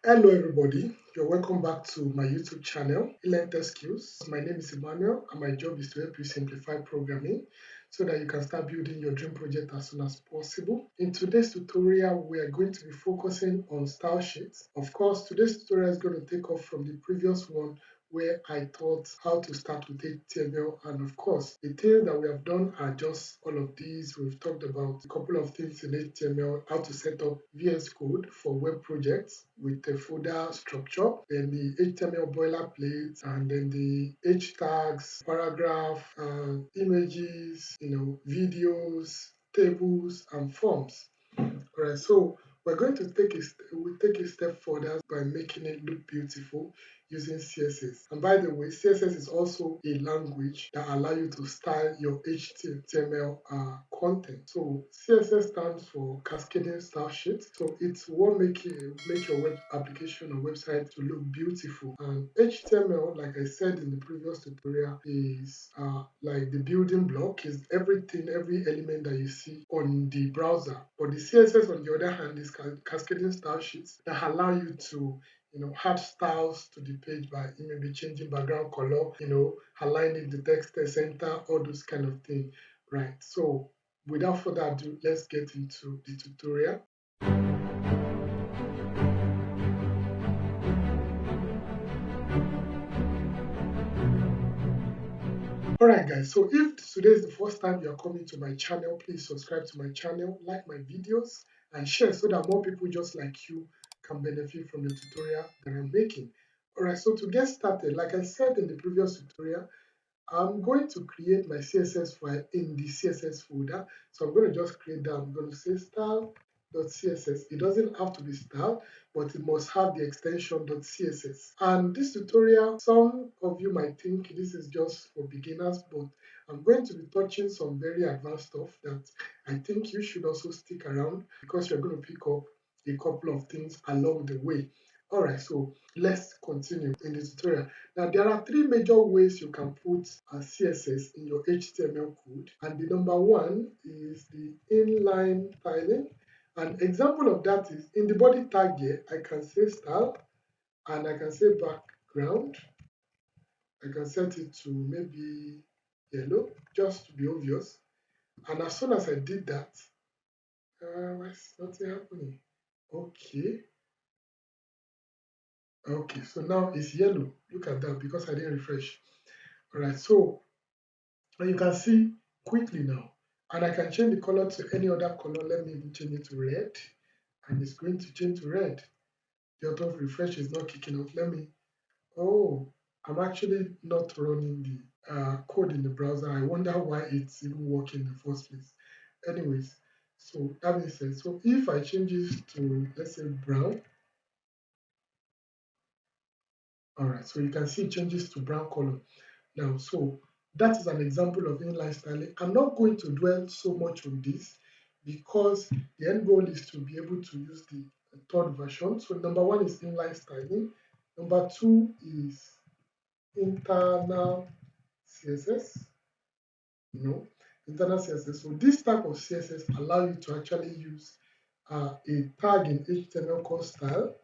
Hello everybody, you're welcome back to my YouTube channel, Inline Tech Skills. My name is Emmanuel and my job is to help you simplify programming so that you can start building your dream project as soon as possible. In today's tutorial, we are going to be focusing on style sheets. Of course, today's tutorial is going to take off from the previous one where I taught how to start with HTML, and of course the things that we have done are just all of these. We've talked about a couple of things in HTML, how to set up VS Code for web projects with the folder structure, then the HTML boilerplate, and then the H tags, paragraph, images, videos, tables, and forms. Alright, so we're going to take a step further by making it look beautiful using CSS. And by the way, CSS is also a language that allows you to style your HTML content. So CSS stands for Cascading Style Sheet. So it's what make your web application or website to look beautiful. And HTML, like I said in the previous tutorial, is like the building block, is everything, every element that you see on the browser. But the CSS, on the other hand, is cascading style sheets that allow you to add styles to the page by maybe changing background color, aligning the text center, all those kind of things, right? So without further ado, let's get into the tutorial. Alright guys, so if today is the first time you are coming to my channel, please subscribe to my channel, like my videos, and share so that more people just like you can benefit from the tutorial that I'm making. Alright, so to get started, like I said in the previous tutorial, I'm going to create my CSS file in the CSS folder. So I'm going to just create that. I'm going to say style.css. It doesn't have to be style, but it must have the extension .css. And this tutorial, some of you might think this is just for beginners, but I'm going to be touching some very advanced stuff that I think you should also stick around because you're going to pick up a couple of things along the way. Alright, so let's continue in the tutorial. Now, there are three major ways you can put a CSS in your HTML code. And the number one is the inline styling. An example of that is in the body tag here, I can say style and I can say background. I can set it to maybe yellow, just to be obvious. And as soon as I did that, why is nothing happening? Okay, so now it's yellow. Look at that because I didn't refresh. All right, so you can see quickly now, and I can change the color to any other color. Let me even change it to red, and it's going to change to red. The auto refresh is not kicking off. Oh, I'm actually not running the code in the browser. I wonder why it's even working in the first place. Anyways, so that makes sense. So if I change this to, let's say, brown, all right, so you can see it changes to brown color. Now, so that is an example of inline styling. I'm not going to dwell so much on this because the end goal is to be able to use the third version. So number one is inline styling. Number two is internal CSS. Internal CSS. So this type of CSS allow you to actually use a tag in HTML called style.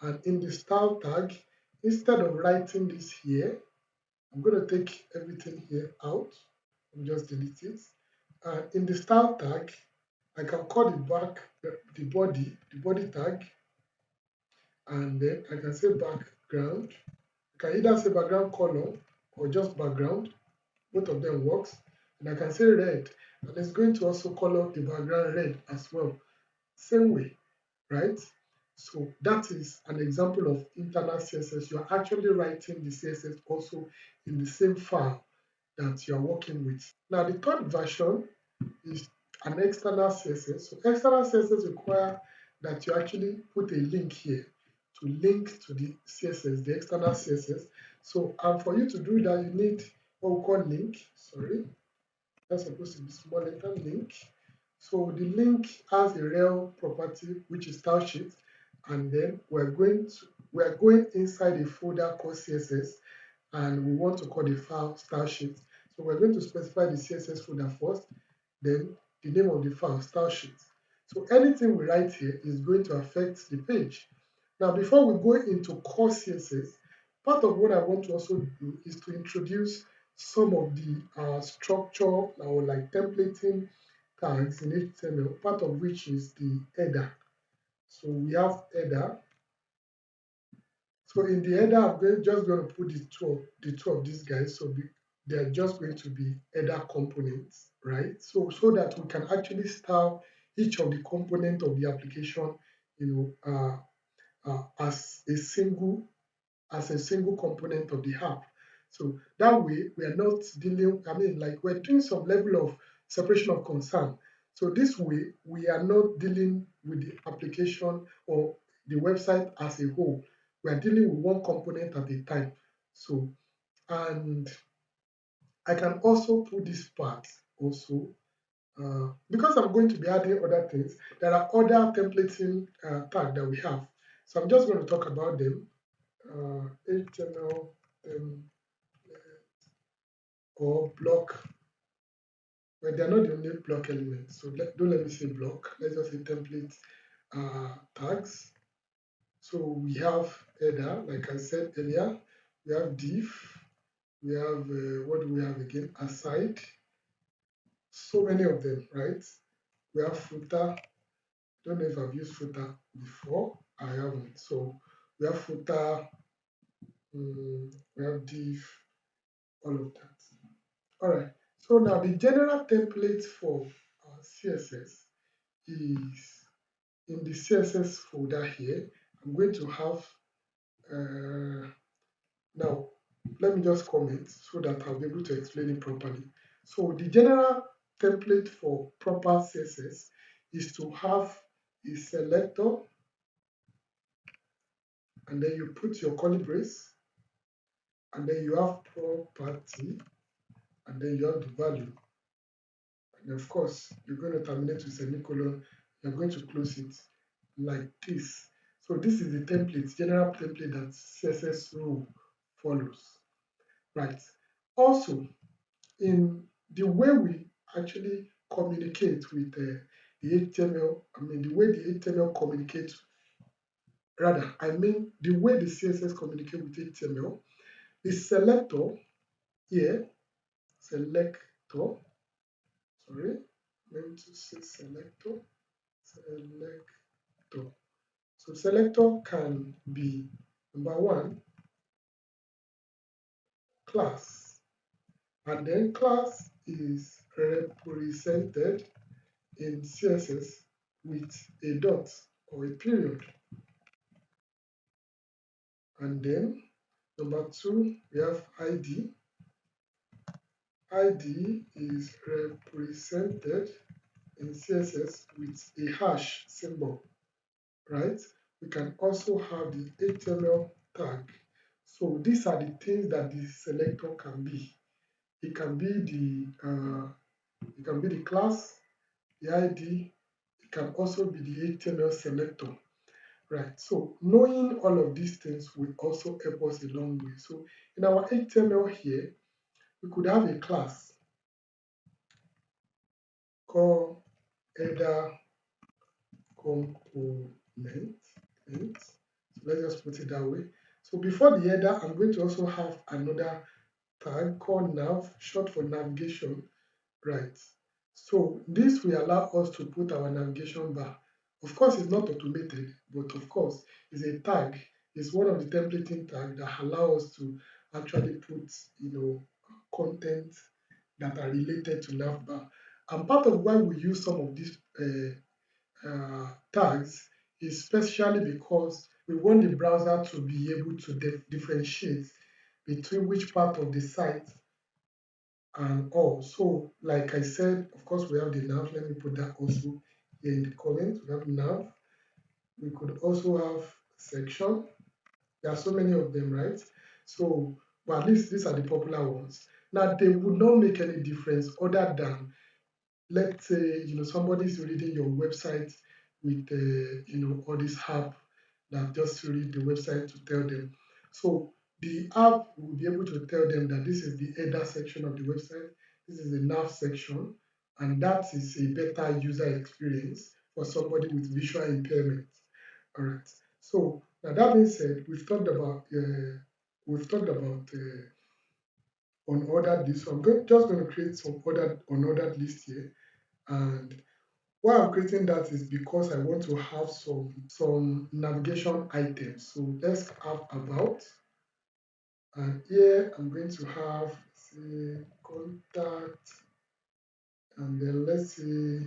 And in the style tag, instead of writing this here, I'm going to take everything here out and just delete it. And in the style tag, I can call the body tag, and then I can say background. I can either say background color or just background. Both of them works. And I can say red, and it's going to also color the background red as well. Same way, right? So that is an example of internal CSS. You are actually writing the CSS also in the same file that you are working with. Now, the third version is an external CSS. So external CSS require that you actually put a link here to link to the CSS, the external CSS. So, and for you to do that, you need what we call link. Sorry, that's supposed to be small letter link. So the link has a real property which is style sheet, and then we're going inside a folder called CSS, and we want to call the file style sheet. So we're going to specify the CSS folder first, then the name of the file style sheet. So anything we write here is going to affect the page. Now, before we go into core CSS, part of what I want to also do is to introduce some of the structure or like templating tags in HTML, part of which is the header. So we have header. So in the header, just going to put the two of these guys. So they're just going to be header components, right? So that we can actually style each of the component of the application, as a single component of the app. So that way we are not dealing, like we're doing some level of separation of concern. So this way we are not dealing with the application or the website as a whole. We are dealing with one component at a time. So, and I can also put this part also because I'm going to be adding other things. There are other templating tags that we have. So I'm just going to talk about them. HTML or block, but they're not the only block elements. So don't let me say block. Let's just say template tags. So we have header, like I said earlier. We have div. We have what do we have again? Aside. So many of them, right? We have footer. Don't know if I've used footer before. I haven't. So we have footer. We have div. All of that. All right. So now the general template for CSS is in the CSS folder here. I'm going to have, now let me just comment so that I'll be able to explain it properly. So the general template for proper CSS is to have a selector, and then you put your curly brace, and then you have property, and then you have the value. And of course, you're going to terminate with semicolon. You're going to close it like this. So this is the template, general template that CSS rule follows, right? Also, in the way we actually communicate with the HTML, the way the HTML communicates, rather, the way the CSS communicate with HTML, the selector here, selector, sorry, meant to say selector. So selector can be, number one, class, and then class is represented in CSS with a dot or a period. And then number two, we have ID. ID is represented in CSS with a hash symbol, right? We can also have the HTML tag. So these are the things that the selector can be. It can be the class, the ID. It can also be the HTML selector, right? So knowing all of these things will also help us a long way. So in our HTML here, we could have a class called header component. So let's just put it that way. So before the header, I'm going to also have another tag called nav, short for navigation, right? So this will allow us to put our navigation bar. Of course, it's not automated, but of course, it's a tag. It's one of the templating tags that allow us to actually put, content that are related to navbar. And part of why we use some of these tags is especially because we want the browser to be able to differentiate between which part of the site and all. So, like I said, of course, we have the nav. Let me put that also here in the comment. We have nav. We could also have section. There are so many of them, right? So, but at least these are the popular ones. Now, they would not make any difference other than, let's say, somebody's reading your website with, all this app that just read the website to tell them. So the app will be able to tell them that this is the header section of the website, this is the nav section, and that is a better user experience for somebody with visual impairment. All right. So Now that being said, we've talked about unordered list. So just going to create some ordered unordered list here. And why I'm creating that is because I want to have some navigation items. So let's have about, and here I'm going to have say contact, and then let's say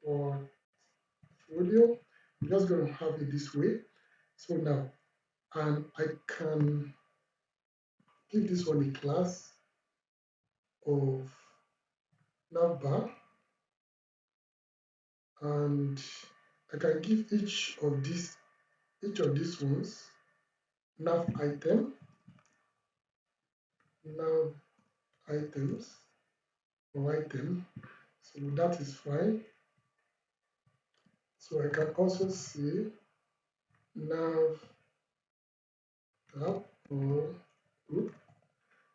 portfolio. I'm just going to have it this way. So now, and I can give this one a class of navbar, and I can give each of these ones nav item, nav items or item. So that is fine. So I can also say nav tab or group.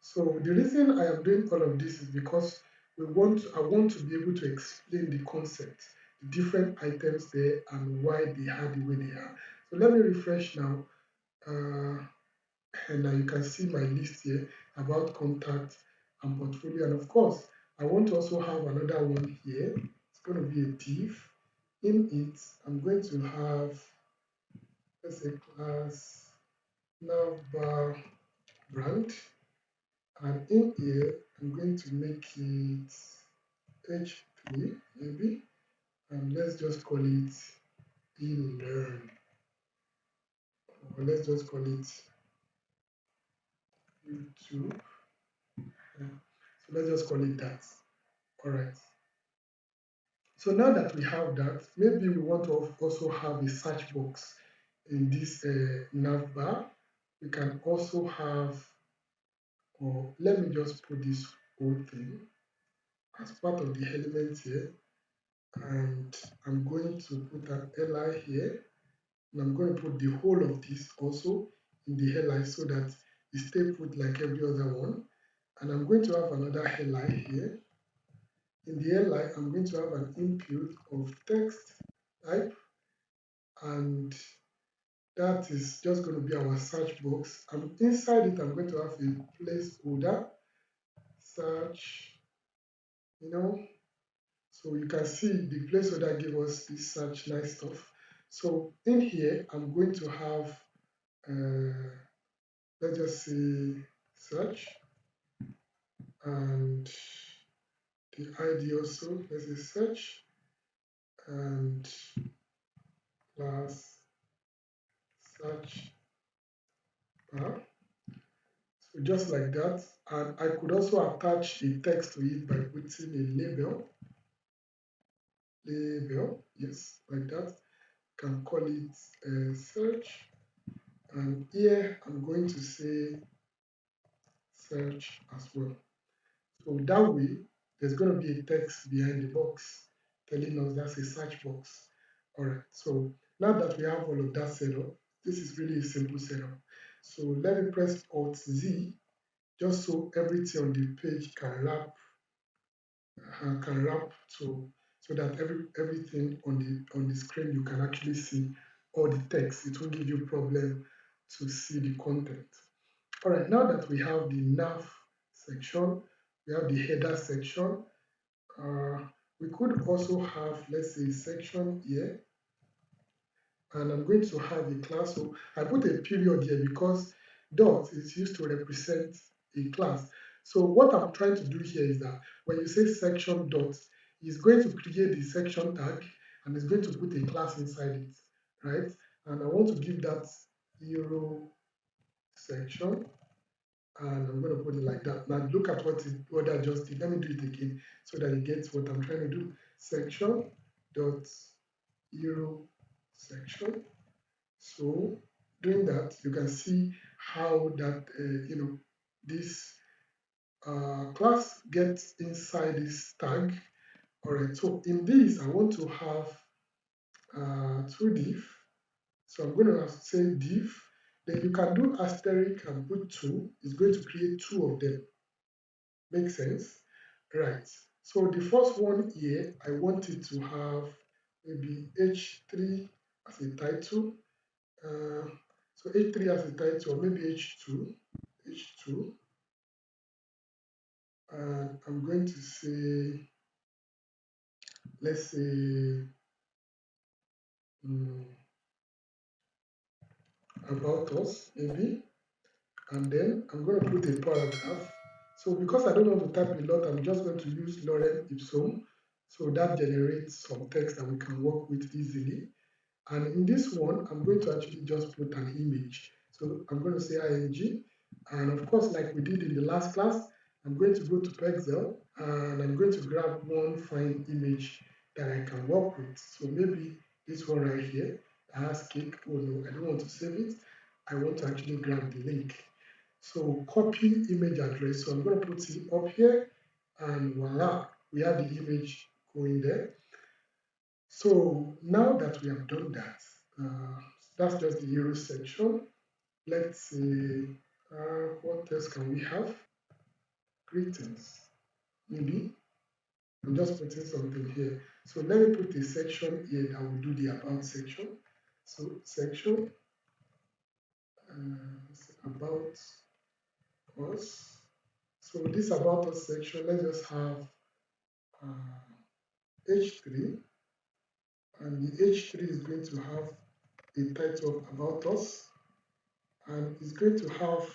So the reason I am doing all of this is because I want to be able to explain the concept, the different items there and why they are the way they are. So let me refresh now. Uh, and now you can see my list here about contact and portfolio. And of course, I want to also have another one here. It's going to be a div. In it, I'm going to have, let's say, class navbar brand. And in here, I'm going to make it h3 maybe. And let's just call it e-learn. Or let's just call it YouTube. Yeah. So let's just call it that. All right. So now that we have that, maybe we want to also have a search box in this nav bar. We can also have, or let me just put this whole thing as part of the element here. And I'm going to put an li here. And I'm going to put the whole of this also in the li so that it stay put like every other one. And I'm going to have another li here. In the li, I'm going to have an input of text type, and that is just going to be our search box. And inside it, I'm going to have a placeholder search, you know. So you can see the placeholder give us this search nice stuff. So in here, I'm going to have, let's just say search, and the ID also, let's say search, and plus search bar. So just like that. And I could also attach a text to it by putting a label, yes, like that. Can call it search. And here I'm going to say search as well. So that way, there's going to be a text behind the box telling us that's a search box. All right, so now that we have all of that set up, this is really a simple setup. So let me press Alt Z just so everything on the page can wrap to so that everything on the screen you can actually see all the text. It won't give you problem to see the content. All right, now that we have the nav section, we have the header section. Uh, we could also have, let's say, a section here, and I'm going to have a class. So I put a period here because dot is used to represent a class. So what I'm trying to do here is that when you say section dot, it's going to create the section tag and it's going to put a class inside it, right? And I want to give that hero section, and I'm going to put it like that. Now look at what I just did. Let me do it again so that you get what I'm trying to do. Section dot hero section. So doing that, you can see how that this class gets inside this tag. All right. So in this, I want to have two div. So I'm going to say div. Then you can do asterisk and put two. It's going to create two of them. Make sense? Right. So the first one here, I want it to have maybe H3 as a title. Uh, so H3 as a title, or maybe H2, and I'm going to say, let's say, um, about us, maybe, and then I'm going to put a paragraph. So because I don't want to type a lot, I'm just going to use lorem ipsum. So that generates some text that we can work with easily. And in this one, I'm going to actually just put an image. So I'm going to say ing. And of course, like we did in the last class, I'm going to go to Pexel and I'm going to grab one fine image that I can work with. So maybe this one right here has cake. Oh no, I don't want to save it. I want to actually grab the link. So copy image address. So I'm going to put it up here and voila, we have the image going there. So now that we have done that, that's just the hero section. Let's see, what else can we have? Greetings, maybe. I'm just putting something here. So let me put a section here that will do the about section. So section, about us. So this about us section, let's just have H3, and the H3 is going to have a title of about us, and it's going to have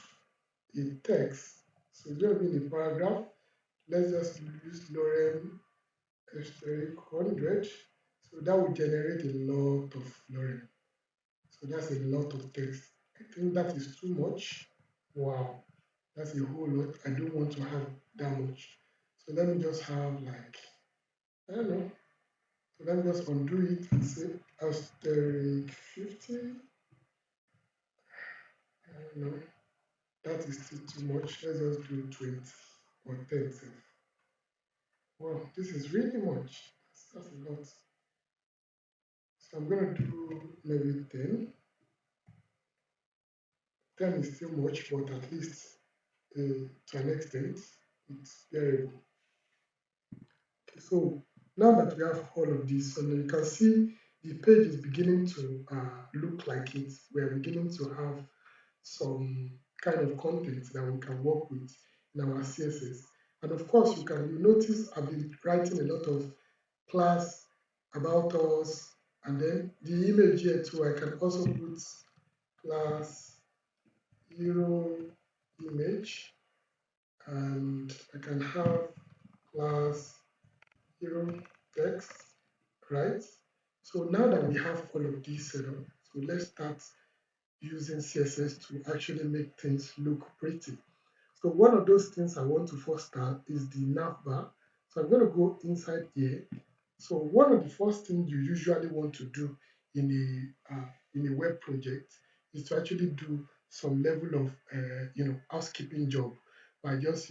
a text. So it's going to be in the paragraph. Let's just use lorem asterisk 100. So that will generate a lot of lorem. So that's a lot of text. I think that is too much. Wow, that's a whole lot. I don't want to have that much. So let me just have like, I don't know. So let me just undo it and say asterisk 50. I don't know. That is still too much. Let's just do 20 or 10. Wow, this is really much. That's a lot. So I'm going to do maybe 10. 10 is still much, but at least to an extent, it's bearable. Okay, so now that we have all of this, and you can see the page is beginning to look like it. We are beginning to have some kind of content that we can work with in our CSS. And of course, you notice I've been writing a lot of class, about us, and then the image here too. I can also put class hero image, and I can have class hero text, right? So now that we have all of these set up, so let's start using CSS to actually make things look pretty. So one of those things I want to first start is the navbar. So I'm going to go inside here. So one of the first things you usually want to do in a web project is to actually do some level of housekeeping job by just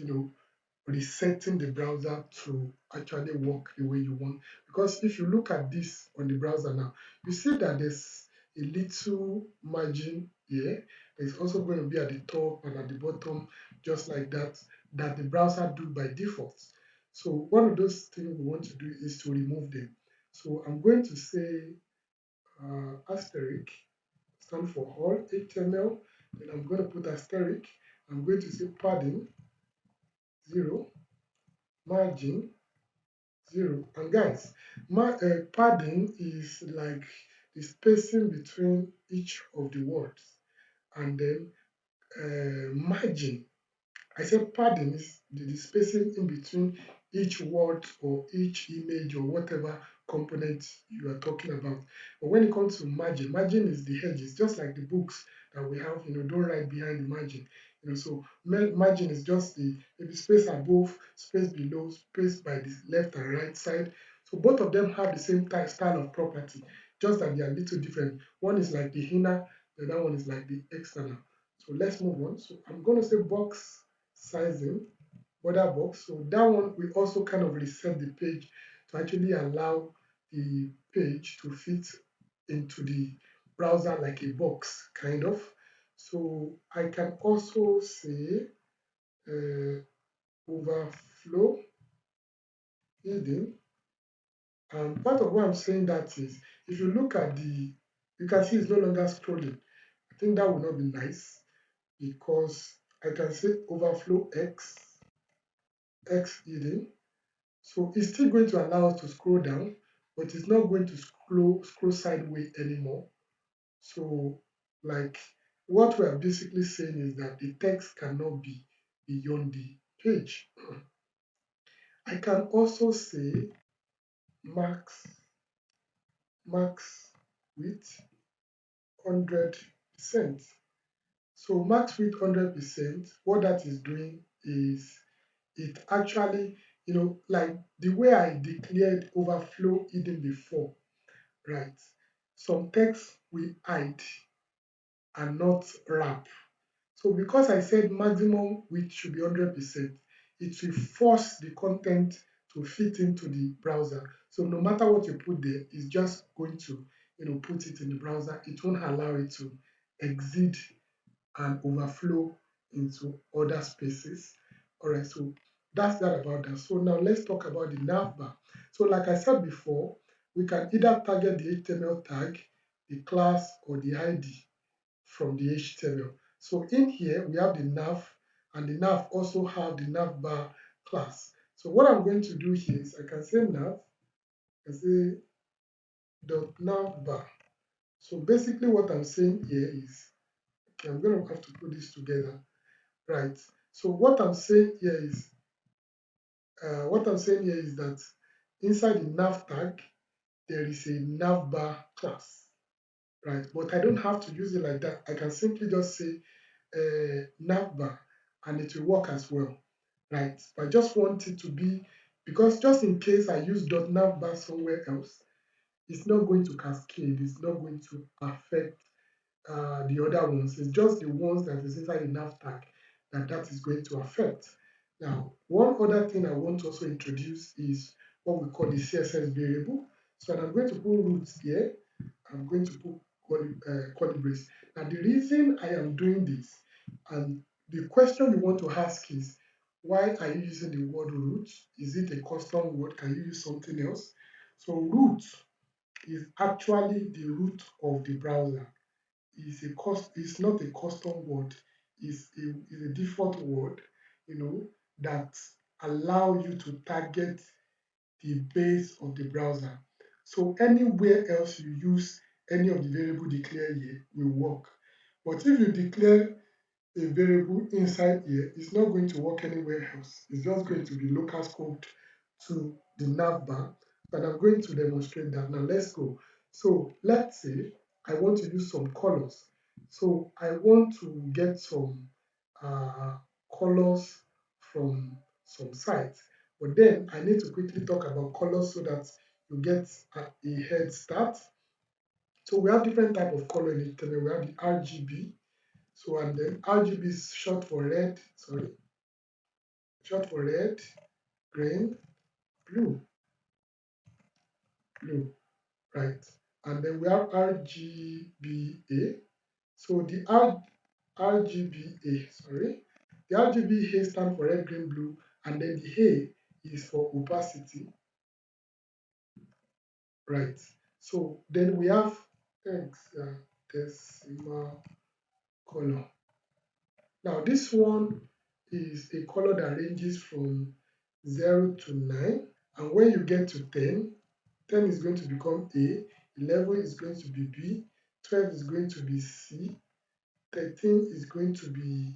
resetting the browser to actually work the way you want. Because if you look at this on the browser now, you see that there's a little margin here. There's also going to be at the top and at the bottom, just like that, that the browser do by default. So one of those things we want to do is to remove them. So I'm going to say asterisk, stand for all HTML. Then I'm going to put asterisk. I'm going to say padding 0, margin 0. And guys, padding is like the spacing between each of the words, and then margin, I said padding is the spacing in between each word or each image or whatever component you are talking about. But when it comes to margin, margin is the edges, just like the books that we have, don't write behind the margin. So margin is just the maybe space above, space below, space by the left and right side. So both of them have the same style of property, just that they are a little different. One is like the inner, the other one is like the external. So let's move on. So I'm going to say box sizing, border box. So that one we also kind of reset the page to actually allow the page to fit into the browser like a box, kind of. So I can also say overflow hidden. And part of what I'm saying that is, if you look at you can see it's no longer scrolling. think that would not be nice because I can say overflow X hidden. So it's still going to allow us to scroll down, but it's not going to scroll sideways anymore. So like what we are basically saying is that the text cannot be beyond the page. I can also say max max width 100%. So max width 100%, what that is doing is it actually, like the way I declared overflow hidden before, right? Some text we hide and not wrap. So because I said maximum width should be 100%, it will force the content to fit into the browser. So no matter what you put there, it's just going to, put it in the browser. It won't allow it to exceed and overflow into other spaces. All right, so that's that about that. So now let's talk about the navbar. So like I said before, we can either target the HTML tag, the class, or the ID from the HTML. So in here, we have the nav, and the nav also have the navbar class. So what I'm going to do here is I can say nav, I say dot navbar. So basically what I'm saying here is, okay, I'm going to have to put this together, right? So what I'm saying here is that inside the nav tag, there is a navbar class, right? But I don't have to use it like that. I can simply just say navbar and it will work as well, right? But I just want it to be, because just in case I use .navbar somewhere else, it's not going to cascade, it's not going to affect the other ones. It's just the ones that is inside the nav tag that is going to affect. Now, one other thing I want to also introduce is what we call the CSS variable. So I'm going to put roots here. I'm going to put curly brace. Now, the reason I am doing this, and the question you want to ask is, why are you using the word root? Is it a custom word? Can you use something else? So root is actually the root of the browser. It's not a custom word. It's a default word, that allow you to target the base of the browser. So anywhere else you use any of the variable declared here will work. But if you declare a variable inside here, it's not going to work anywhere else. It's just going to be local scoped to the navbar. And I'm going to demonstrate that. Now let's go. So let's say I want to use some colors. So I want to get some colors from some sites. But then I need to quickly talk about colors so that you get a head start. So we have different type of color in HTML. We have the RGB. So and then RGB is short for red, green, blue, right? And then we have RGBA. So the RGBA, the RGBA stands for red, green, blue, and then the A is for opacity, right? So then we have decimal color. Now this one is a color that ranges from 0 to 9, and when you get to 10, 10 is going to become A, 11 is going to be B, 12 is going to be C, 13 is going to be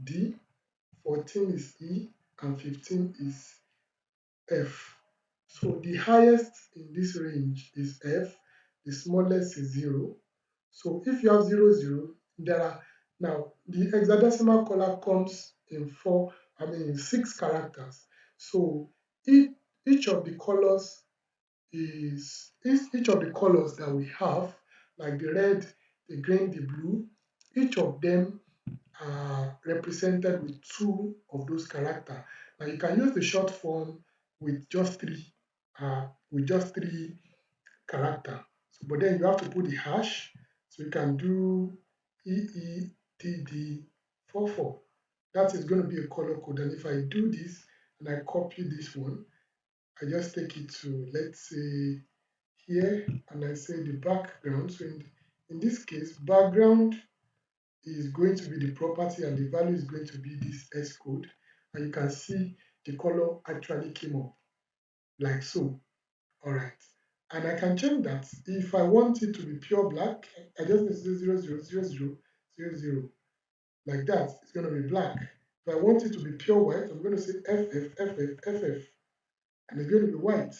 D, 14 is E, and 15 is F. So the highest in this range is F, the smallest is 0. So if you have 0, 0, there are, now the hexadecimal color comes in 6 characters. So each of the colors each of the colors that we have, like the red, the green, the blue, each of them are represented with 2 of those characters. Now you can use the short form with just 3, character. So, but then you have to put the hash. So you can do EETD44. That is going to be a color code. And if I do this and I copy this one, I just take it to, let's say, here, and I say the background. So In this case, background is going to be the property and the value is going to be this S code. And you can see the color actually came up like so. All right. And I can change that. If I want it to be pure black, I just need to do 0, 0, 0, 0, 0, 0. Like that, it's going to be black. If I want it to be pure white, I'm going to say FF, and it's going to be white.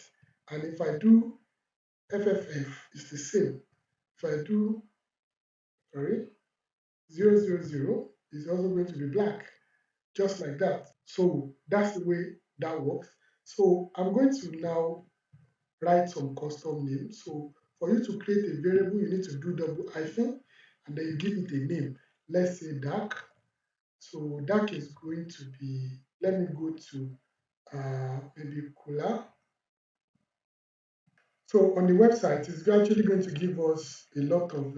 And if I do FFF, it's the same. If I do, sorry, 0, 0, 0, it's also going to be black, just like that. So that's the way that works. So I'm going to now write some custom name. So for you to create a variable, you need to do double hyphen, and then you give it a name. Let's say dark. So dark is going to be, let me go to maybe cooler. So on the website, it's actually going to give us a lot of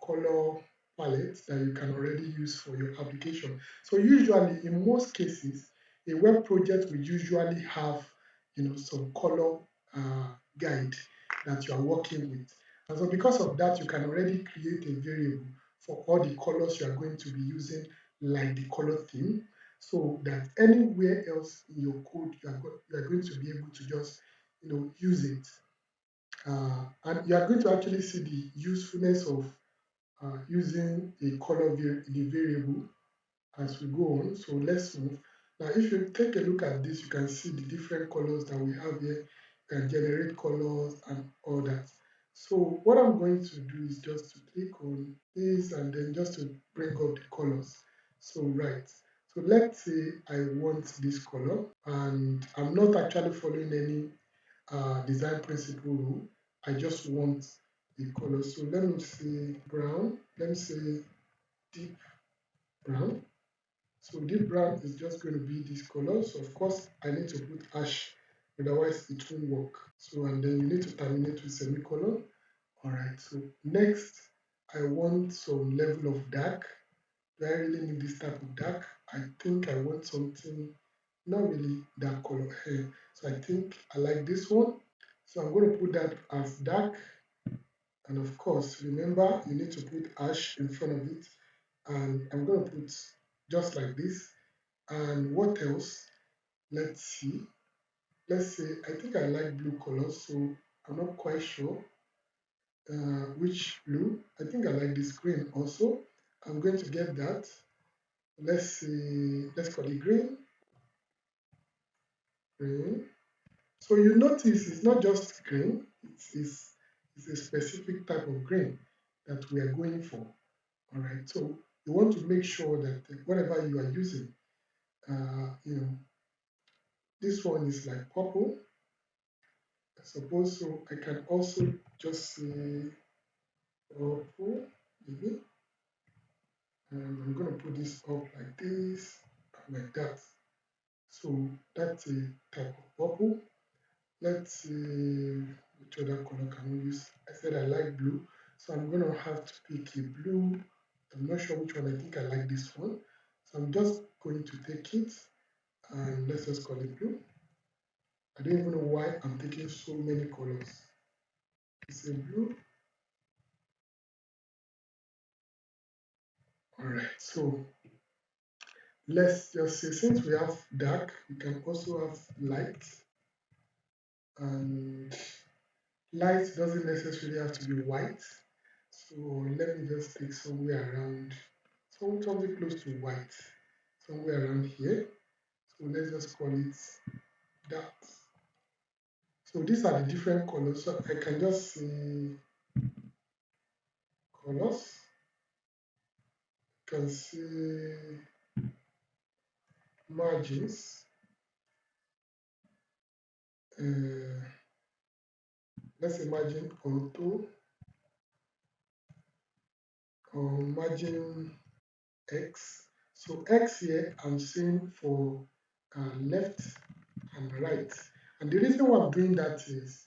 color palettes that you can already use for your application. So usually, in most cases, a web project will usually have, some color guide that you are working with. And so because of that, you can already create a variable for all the colors you are going to be using, like the color theme, so that anywhere else in your code, you are going to be able to just, use it. And you are going to actually see the usefulness of using a color the variable as we go on. So let's move. Now, if you take a look at this, you can see the different colors that we have here. You can generate colors and all that. So what I'm going to do is just to click on this and then just to bring up the colors. So right. So let's say I want this color and I'm not actually following any design principle rule. I just want the color. So let me say brown. Let me say deep brown. So deep brown is just going to be this color. So of course I need to put ash, otherwise it won't work. So and then you need to terminate with semicolon. All right. So next I want some level of dark. Do I really need this type of dark? I think I want something not really dark color here. So I think I like this one. So I'm going to put that as dark. And of course, remember, you need to put ash in front of it. And I'm going to put just like this. And what else? Let's see. Let's say, I think I like blue colors, so I'm not quite sure which blue. I think I like this green also. I'm going to get that. Let's see, let's call it green. Green. So you notice it's not just green, it's a specific type of green that we are going for. All right, so you want to make sure that whatever you are using, this one is like purple. I suppose so. I can also just say purple, maybe. And I'm going to put this up like this, like that. So that's a type of purple. Let's see which other color can we use. I said I like blue, so I'm going to have to pick a blue. I'm not sure which one. I think I like this one. So I'm just going to take it and let's just call it blue. I don't even know why I'm taking so many colors. It's a blue. All right, so let's just say since we have dark, we can also have light. And light doesn't necessarily have to be white. So let me just take somewhere around, something close to white, somewhere around here. So let's just call it that. So these are the different colors. So I can just say colors. You can see margins. Uh, let's imagine auto or margin X. So X here I'm saying for left and right. And the reason why I'm doing that is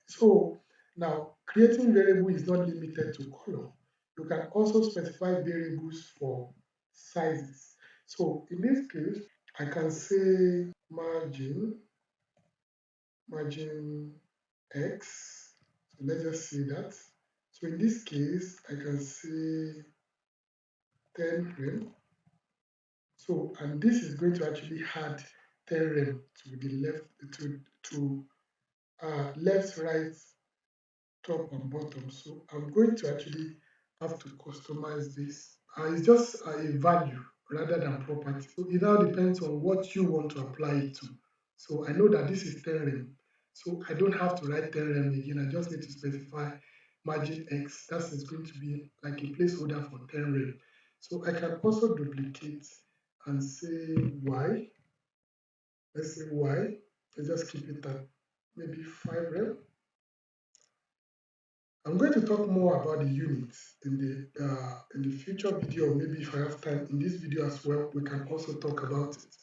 so now creating variable is not limited to color. You can also specify variables for sizes. So in this case, I can say margin X. So let's just say that. So in this case, I can say 10 rem. So, and this is going to actually add 10 rem to the left, to left, right, top and bottom. So I'm going to actually have to customize this. It's just a value rather than property. So it now depends on what you want to apply it to. So I know that this is 10 rem. So I don't have to write 10 rem again. I just need to specify margin X. That is going to be like a placeholder for 10 rem. So I can also duplicate and say Y. Let's say Y. Let's just keep it at maybe 5 rem. I'm going to talk more about the units in the future video, or maybe if I have time in this video as well, we can also talk about it.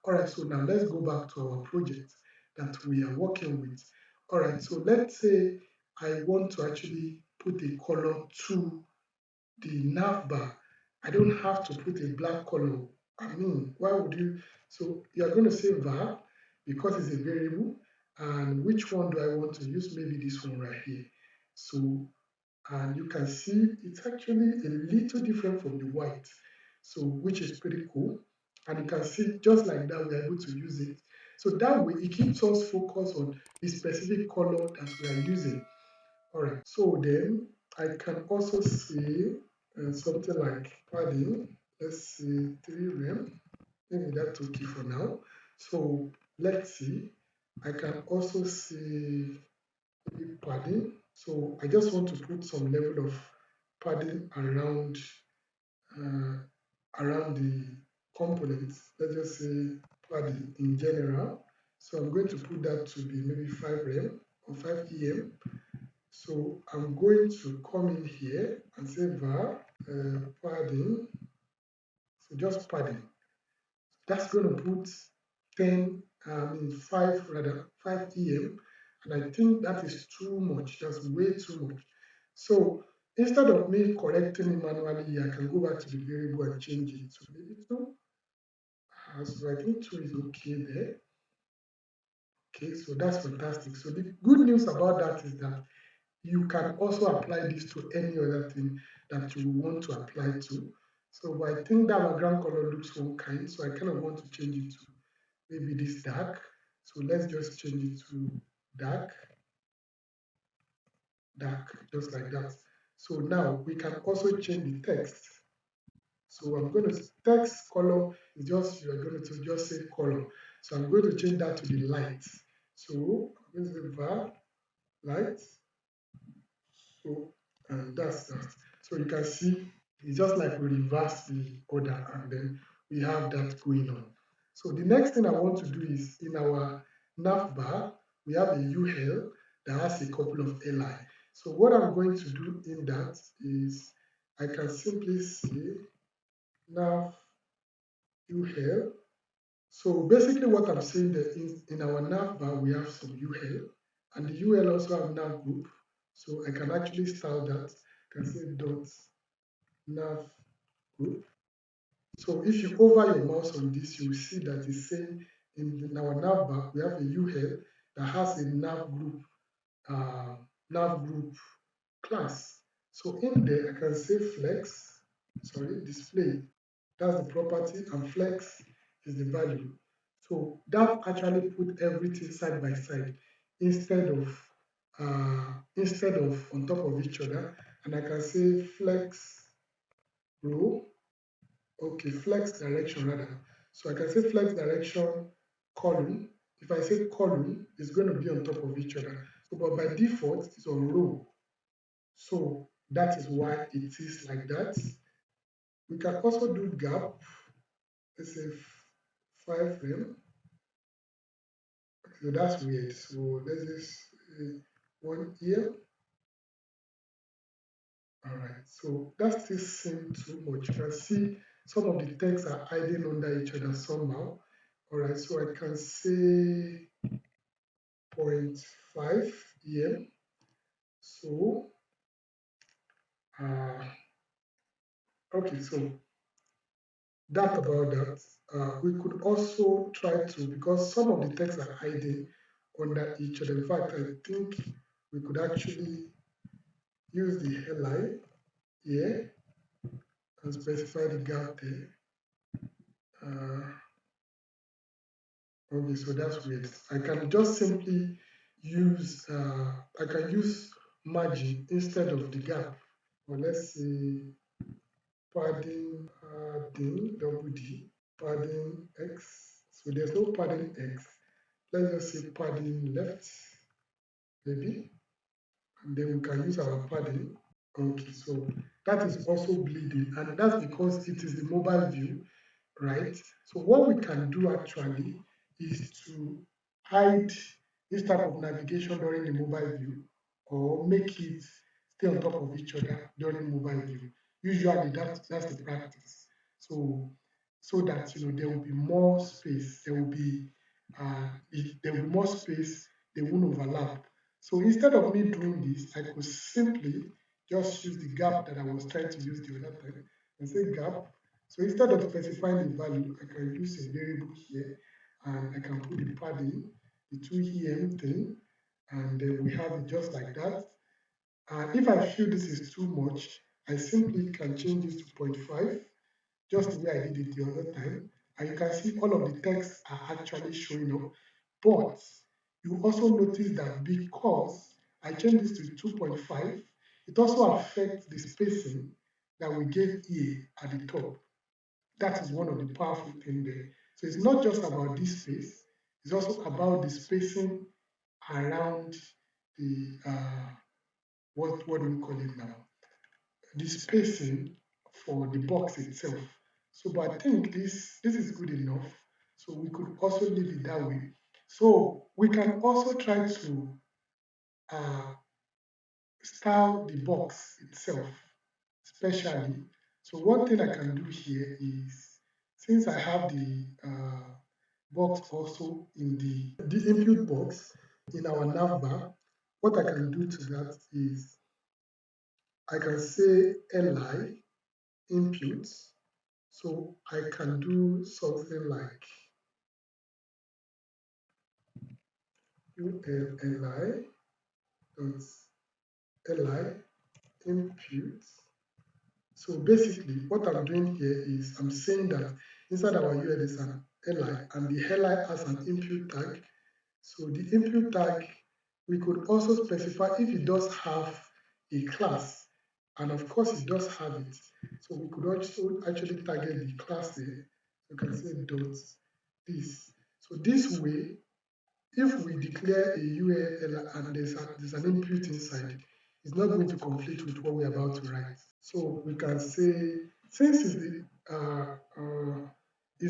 All right, so now let's go back to our project that we are working with. All right, so let's say I want to actually put a color to the nav bar. I don't have to put a black color. I mean, why would you? So you are going to say var because it's a variable. And which one do I want to use? Maybe this one right here. So, and you can see it's actually a little different from the white. So, which is pretty cool. And you can see just like that, we're able to use it. So that way, it keeps us focused on the specific color that we are using. All right, so then I can also see something like padding. Let's see, 3 rem. Maybe that's okay for now. So let's see. I can also see maybe padding. So I just want to put some level of padding uh, around the components. Let's just say padding in general. So I'm going to put that to be maybe 5 rem or 5 em. So I'm going to come in here and say var padding. So just padding. That's going to put 10, 5 rather, 5 em. And I think that is too much. That's way too much. So instead of me correcting it manually, I can go back to the variable and change it to maybe 2. So I think 2 is okay there. Okay, so that's fantastic. So the good news about that is that you can also apply this to any other thing that you want to apply to. So I think that background color looks one kind, so I kind of want to change it to maybe this dark. So let's just change it to dark, dark, just like that. So now we can also change the text. So I'm going to text color is just, you are going to just say color. So I'm going to change that to the light. So I'm going to say var light. So, and that's that. So you can see it's just like we reverse the order and then we have that going on. So the next thing I want to do is in our nav bar, we have a UL that has a couple of li. So what I'm going to do in that is I can simply say nav UL. So basically what I'm saying that in our nav bar, we have some UL and the UL also have nav group. So I can actually style that. I can say dot nav group. So if you hover your mouse on this, you will see that it's saying in our nav bar, we have a UL that has a nav group class. So in there, I can say display. That's the property, and flex is the value. So that actually put everything side by side instead of on top of each other. And I can say flex row, okay, flex direction rather. So I can say flex direction column. If I say column, it's going to be on top of each other. So, but by default, it's on row. So that is why it is like that. We can also do gap. Let's say 5 rem. So that's weird. So let's just 1 here. All right. So that still seems too much. You can see some of the texts are hiding under each other somehow. All right. So I can say 0.5 em. So uh, okay. So that about that. We could also try to, because some of the texts are hiding under each other. In fact, I think we could actually use the headline here and specify the gap there. Okay, so that's weird. I can just simply use margin instead of the gap. Or let's say padding double D, padding X. So there's no padding X. Let's just say padding left, maybe. And then we can use our padding. Okay, so that is also bleeding, and that's because it is the mobile view, right? So what we can do actually is to hide this type of navigation during the mobile view, or make it stay on top of each other during mobile view. Usually that's the practice. So that there will be more space, there will be more space, they won't overlap. So instead of me doing this, I could simply just use the gap that I was trying to use the other time and say gap. So instead of specifying the value, I can use a variable here, and I can put the padding, the 2em thing, and then we have it just like that. And if I feel this is too much, I simply can change this to 0.5, just the way I did it the other time. And you can see all of the texts are actually showing up. But you also notice that because I changed this to 2.5, it also affects the spacing that we gave here at the top. That is one of the powerful things there. So it's not just about this space, it's also about the spacing around the, what do we call it now? The spacing for the box itself. So, but I think this is good enough. So we could also leave it that way. So we can also try to uh, style the box itself, especially. So one thing I can do here is, since I have the box also in the input box in our navbar, what I can do to that is I can say li inputs. So I can do something like ulli dot li input. So basically, what I'm doing here is I'm saying that inside our UL is an li, and the li has an input tag. So the input tag, we could also specify if it does have a class, and of course it does have it. So we could also actually target the class there. You can say dot this. So this way, if we declare a URL and there's an input inside, it's not going to conflict with what we're about to write. So we can say, since it's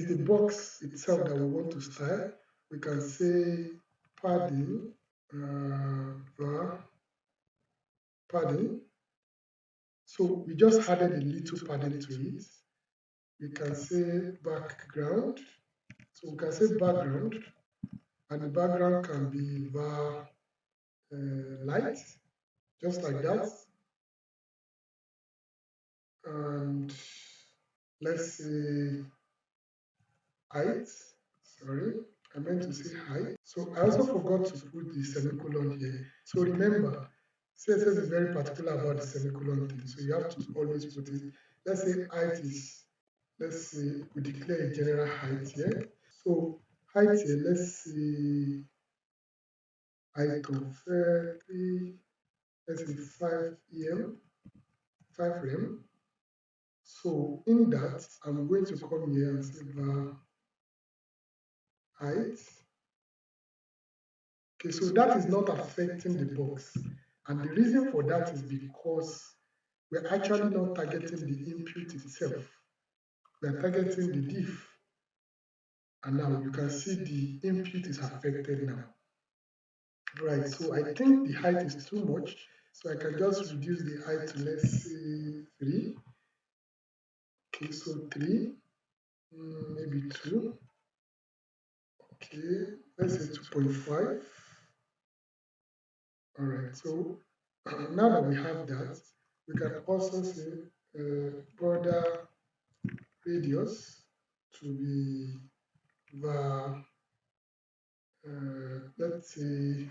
the box itself that we want to style, we can say padding, var padding. So we just added a little padding to it. We can say background. So we can say background, and the background can be var light, just like that. And let's say height. Sorry, I meant to say height. So I also forgot to put the semicolon here. So remember, CSS is very particular about the semicolon thing. So you have to always put it. Let's say height is, let's say we declare a general height here. So height here, let's say height of 3, let's say 5 5 rem. So in that, I'm going to come here and say var height. Okay, so that is not affecting the box. And the reason for that is because we're actually not targeting the input itself. We're targeting the div. And now you can see the input is affected now. Right, so I think the height is too much. So I can just reduce the height to, let's say, 3. Okay, so 3, maybe 2. Okay, let's say 2.5. All right, so now that we have that, we can also say border radius to be the, let's say,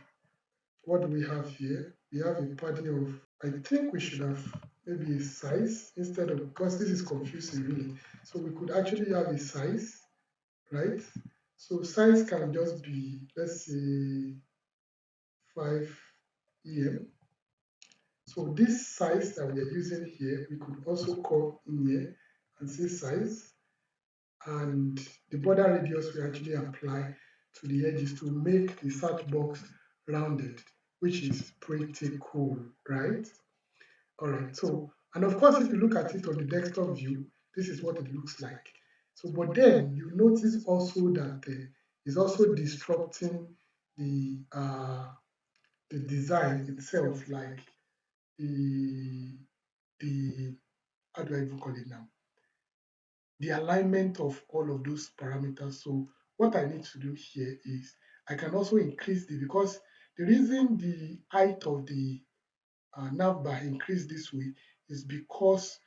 what do we have here? We have a padding of, I think we should have maybe a size instead of, because this is confusing really. So we could actually have a size, right? So size can just be, let's say 5 em. So this size that we are using here, we could also come in here and say size, and the border radius we actually apply to the edges to make the search box rounded, which is pretty cool, right? All right, so, and of course, if you look at it on the desktop view, this is what it looks like. So, but then you notice also that it's also disrupting the design itself, like the how do I even call it now? The alignment of all of those parameters. So what I need to do here is I can also increase because the reason the height of the navbar increased this way is because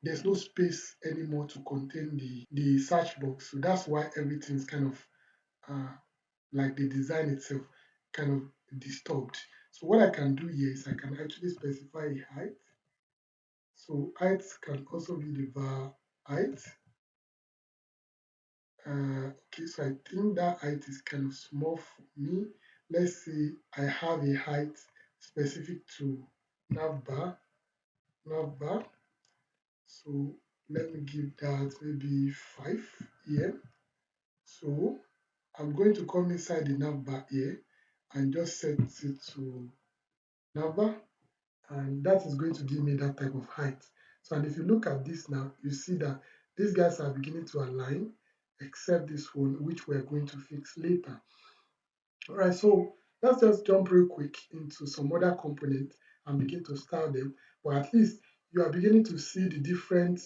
there's no space anymore to contain the search box. So that's why everything's kind of like the design itself kind of disturbed. So what I can do here is I can actually specify a height. So height can also be the var height. Okay, so I think that height is kind of small for me. Let's say I have a height specific to navbar. So let me give that maybe 5 em. So I'm going to come inside the navbar here and just set it to navbar, and that is going to give me that type of height. So, and if you look at this now, you see that these guys are beginning to align, except this one, which we're going to fix later. All right, so let's just jump real quick into some other components and begin to style them. But at least you are beginning to see the different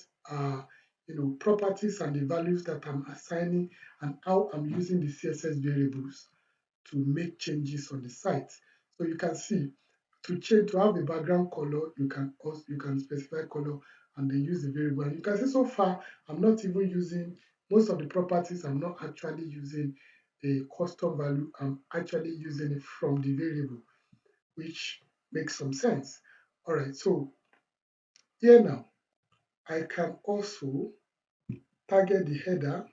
properties and the values that I'm assigning and how I'm using the CSS variables to make changes on the site. So you can see to have a background color, you can specify color and then use the variable. And you can see so far I'm not even using most of the properties. I'm not actually using a custom value. I'm actually using it from the variable, which makes some sense. All right, so here now I can also target the header.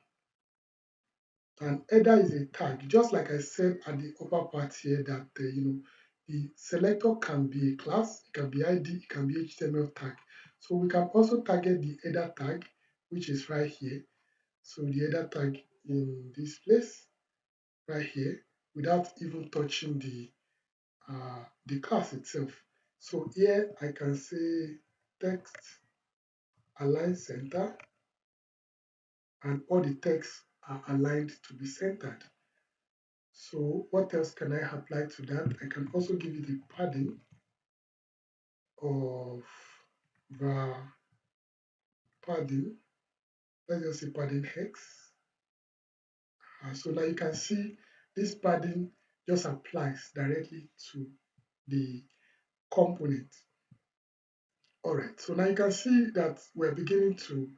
And header is a tag, just like I said at the upper part here that the selector can be a class, it can be ID, it can be HTML tag. So we can also target the header tag, which is right here. So the header tag in this place, right here, without even touching the class itself. So here I can say text align center, and all the texts are aligned to be centered. So what else can I apply to that? I can also give it a padding of the padding. Let's just say padding hex. So now you can see this padding just applies directly to the component. All right, so now you can see that we're beginning to,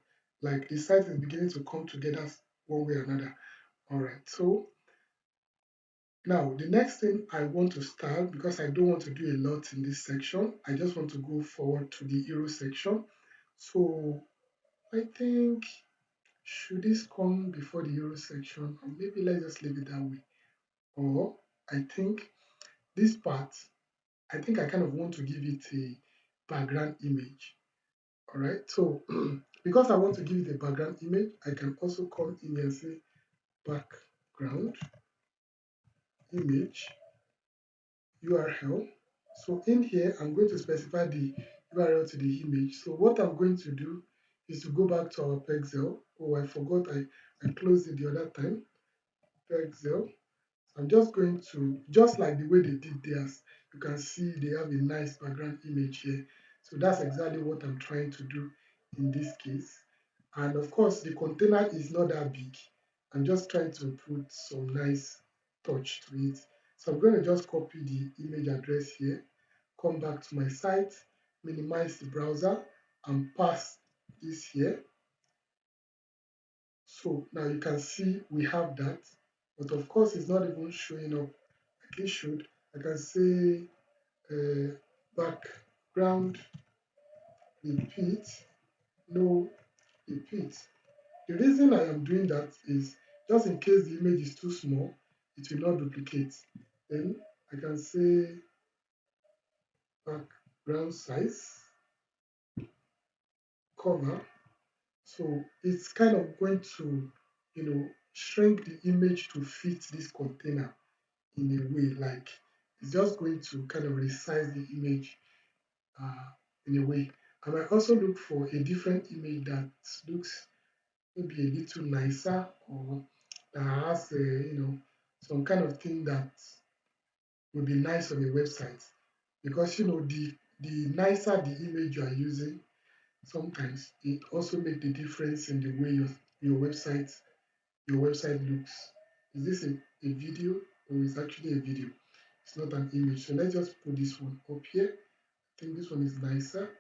like the site is beginning to come together one way or another. All right, so now, the next thing I want to start, because I don't want to do a lot in this section, I just want to go forward to the hero section. So I think, should this come before the hero section? Or maybe let's just leave it that way. Or I think this part, I think I kind of want to give it a background image. All right, so because I want to give it a background image, I can also come in and say background image URL. So in here, I'm going to specify the URL to the image. So what I'm going to do is to go back to our Pexel. Oh, I forgot I closed it the other time. Pexel. I'm just going to, just like the way they did theirs, you can see they have a nice background image here. So that's exactly what I'm trying to do in this case. And of course, the container is not that big. I'm just trying to put some nice touch to it. So I'm going to just copy the image address here, come back to my site, minimize the browser, and pass this here. So now you can see we have that, but of course it's not even showing up like it should. I can say background repeat, no repeat. The reason I am doing that is just in case the image is too small, it will not duplicate. Then I can say background size, cover. So it's kind of going to, shrink the image to fit this container in a way, like it's just going to kind of resize the image uh, in a way. I might also look for a different image that looks maybe a little nicer, or that has some kind of thing that would be nice on a website, because the nicer the image you are using, sometimes it also make the difference in the way your website looks. Is this a video, or is actually a video? It's not an image. So let's just put this one up here. I think this one is nicer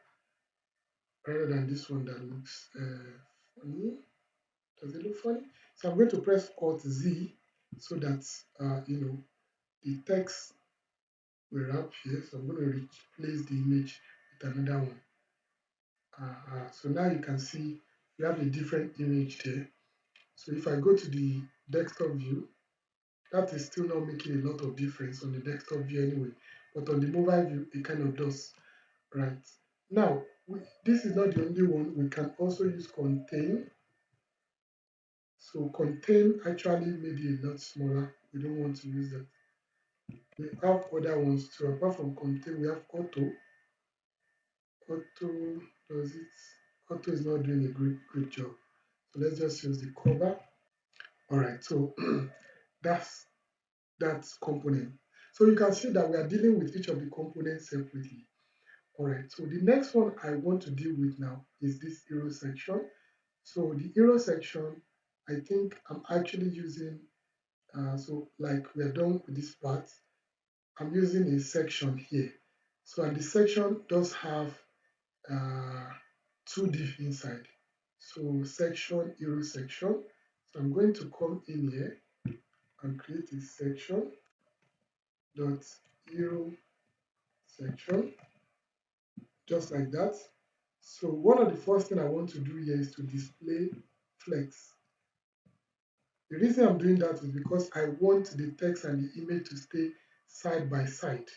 rather than this one that looks funny. Does it look funny? So I'm going to press Alt Z so that the text will wrap here. So I'm going to replace the image with another one. So now you can see we have a different image there. So if I go to the desktop view, that is still not making a lot of difference on the desktop view anyway, but on the mobile view, it kind of does, right? Now, this is not the only one. We can also use contain. So contain actually made it a lot smaller. We don't want to use that. We have other ones too. Apart from contain, we have auto. Auto does it. Auto is not doing a great job. So let's just use the cover. All right. So that's that component. So you can see that we are dealing with each of the components separately. All right. So the next one I want to deal with now is this hero section. So the hero section, I think I'm actually using. So like we are done with this part, I'm using a section here. So and the section does have uh, two div inside. So section, hero section. So I'm going to come in here and create a section dot hero section, just like that. So one of the first thing I want to do here is to display flex. The reason I'm doing that is because I want the text and the image to stay side by side.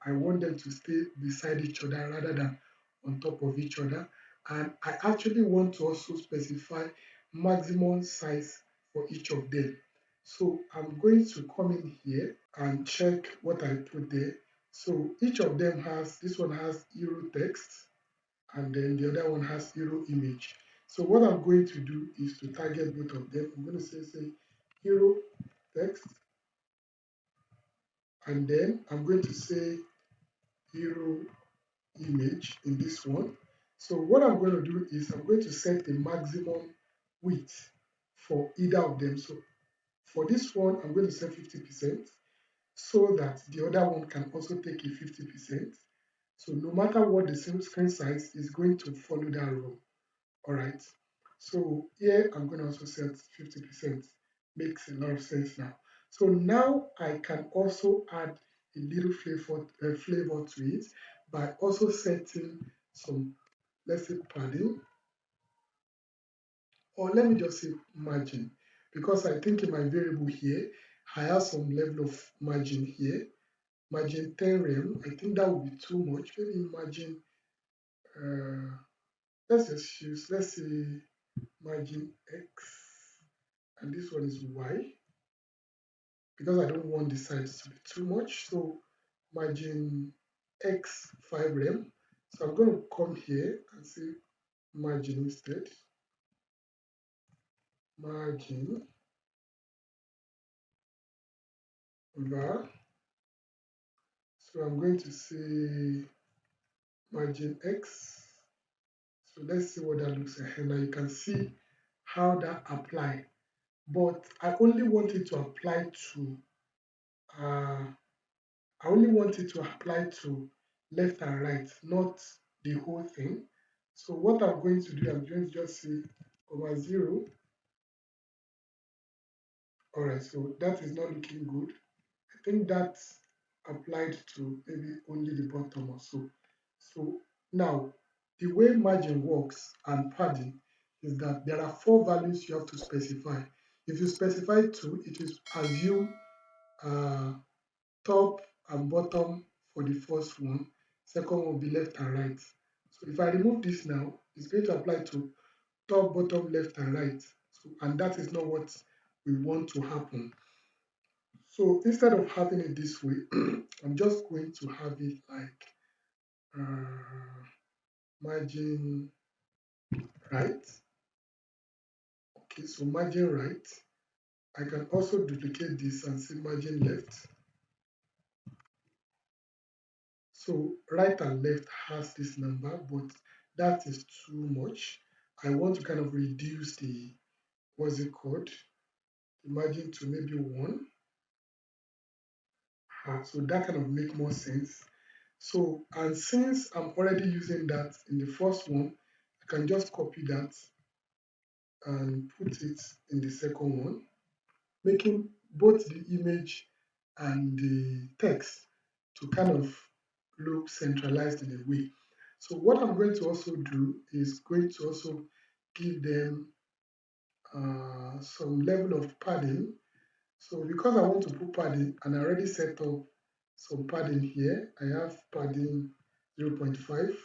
I want them to stay beside each other rather than on top of each other. And I actually want to also specify maximum size for each of them. So I'm going to come in here and check what I put there. So each of them has, this one has hero text, and then the other one has hero image. So what I'm going to do is to target both of them. I'm going to say hero text, and then I'm going to say hero image in this one. So what I'm going to do is I'm going to set the maximum width for either of them. So for this one, I'm going to set 50% so that the other one can also take a 50%. So no matter what the screen size is going to follow that rule. All right. So here I'm going to also set 50%. Makes a lot of sense now. So now I can also add a little flavor to it by also setting some, let's say, padding, or let me just say margin, because I think in my variable here I have some level of margin here. Margin 10 rem. I think that would be too much. Maybe margin. Let's just use. Let's say margin X, and this one is Y, because I don't want the size to be too much. So margin X 5 rem. So I'm going to come here and say margin instead. Margin var. So I'm going to say margin X. So let's see what that looks like. And now you can see how that apply. But I only want it to apply to uh, I only want it to apply to left and right, not the whole thing. So what I'm going to do, I'm going to just say over 0. All right, so that is not looking good. I think that's applied to maybe only the bottom or so. So now, the way margin works and padding is that there are four values you have to specify. If you specify two, it will assume uh, top and bottom for the first one. Second one will be left and right. So if I remove this now, it's going to apply to top, bottom, left, and right. So, and that is not what we want to happen. So instead of having it this way, I'm just going to have it like margin right. Okay, so margin right. I can also duplicate this and say margin left. So right and left has this number, but that is too much. I want to kind of reduce the, what's it called, the margin to maybe 1. So that kind of make more sense. So, and since I'm already using that in the first one, I can just copy that and put it in the second one, making both the image and the text to kind of look centralized in a way. So what I'm going to also do is going to also give them some level of padding. So because I want to put padding and I already set up some padding here, I have padding 0.5.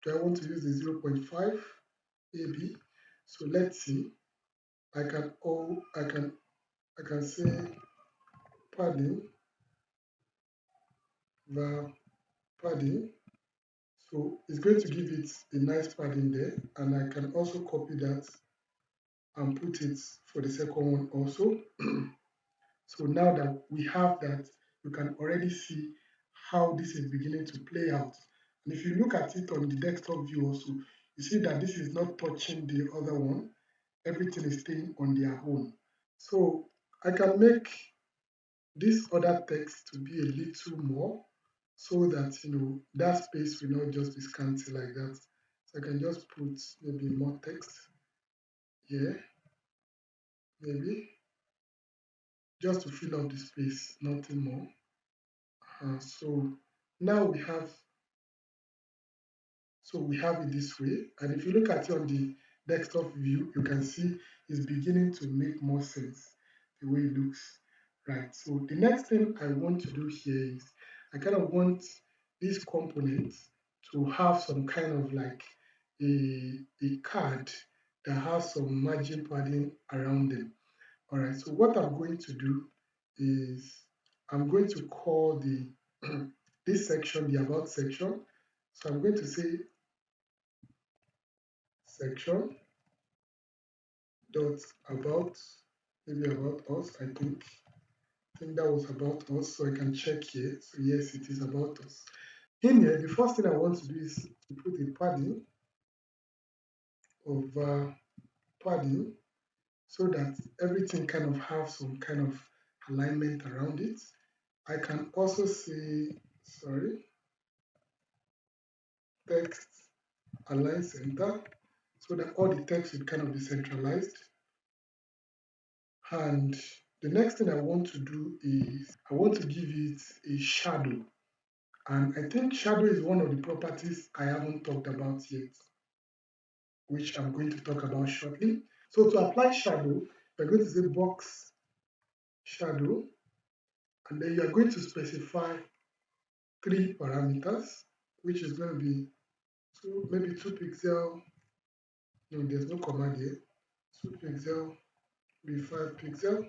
Do I want to use the 0.5 maybe? So let's see. I can say padding var padding. So it's going to give it a nice padding there, and I can also copy that and put it for the second one also. So now that we have that, you can already see how this is beginning to play out. And if you look at it on the desktop view also, you see that this is not touching the other one. Everything is staying on their own. So I can make this other text to be a little more so that that space will not just be scanty like that. So I can just put maybe more text here, maybe just to fill up the space, nothing more. So now we have it this way, and if you look at it on the desktop view, you can see it's beginning to make more sense the way it looks, right? So the next thing I want to do here is I kind of want these components to have some kind of like a card that has some margin padding around them. All right, so what I'm going to do is I'm going to call the this section the about section. So I'm going to say section dot about, maybe about us. I think that was about us, so I can check here. So yes, it is about us. In here, the first thing I want to do is to put a padding over padding so that everything kind of have some kind of alignment around it. I can also say, sorry, text align center so that all the text will kind of be centralized. And the next thing I want to do is I want to give it a shadow. And I think shadow is one of the properties I haven't talked about yet, which I'm going to talk about shortly. So to apply shadow, we're going to say box shadow, and then you are going to specify 3 parameters, which is going to be maybe 2 pixel. No, there's no command here. 2 pixel, be 5 pixel,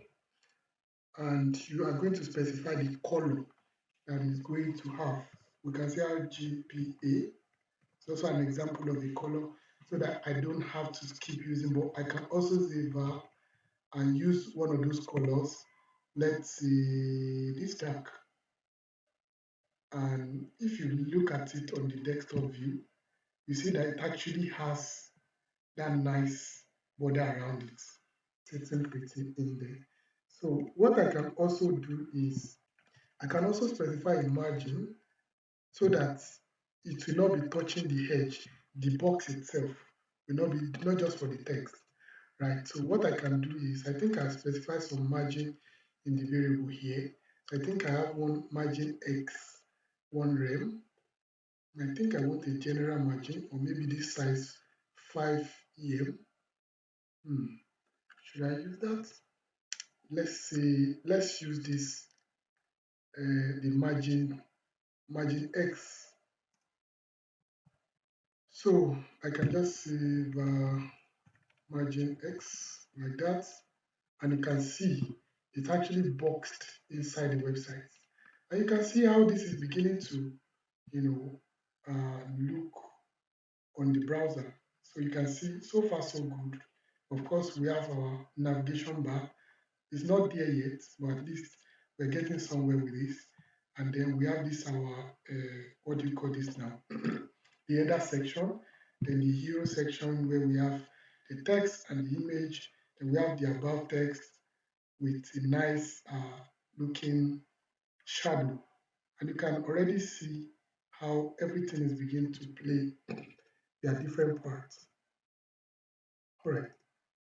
and you are going to specify the color that is going to have. We can say RGBA. It's also an example of a color so that I don't have to keep using, but I can also say var and use one of those colors. Let's see this dark. And if you look at it on the desktop view, you see that it actually has that nice border around it, sitting pretty in there. So what I can also do is I can also specify a margin so that it will not be touching the edge. The box itself will not be, not just for the text, right? So what I can do is I think I specify some margin in the variable here. So I think I have one margin x, one rem, I think I want a general margin, or maybe this size 5 em. Should I use that? Let's use this, the margin X. So I can just save margin X like that, and you can see it's actually boxed inside the website. And you can see how this is beginning to, look on the browser. So you can see so far so good. Of course, we have our navigation bar. It's not there yet, but at least we're getting somewhere with this. And then we have this what do you call this now? The header section, then the hero section where we have the text and the image, then we have the about text with a nice looking shadow. And you can already see how everything is beginning to play their different parts. All right.